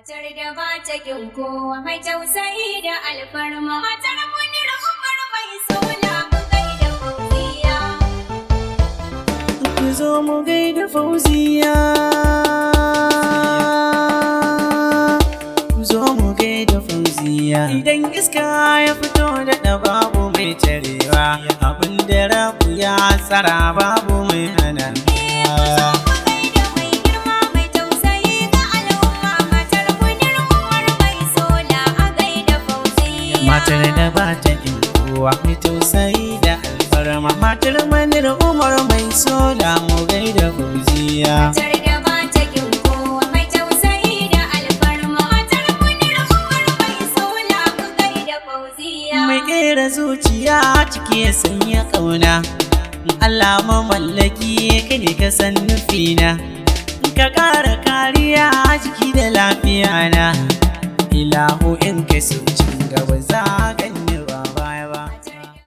Matar da ba ta kin kowa mai tausayi da alfarma. Matar munir Umar mai sola mu gaida Fauziyya. Ku zo mu gaida Fauziyya. Ku zo mu gaida Fauziyya. Idan iska ya fito da babu mai tarewa, abin da rabu ya tsara babu mai hana. Matar da ba ta kin kowa mai tausayi da alfarma. Matar munir Umar mai sola mu gaida Fauziyya. Matar da ba ta kin kowa mai tausayi da alfarma. Matar munir Umar mai sola mu gaida Fauziyya. Mai kera zuciya ciki ya sanya ƙauna. Allah mamallaki kai ne ka san nufina. Ka ƙara kariya jiki da lafiya na. Ilahu in ka so cin gaba za ka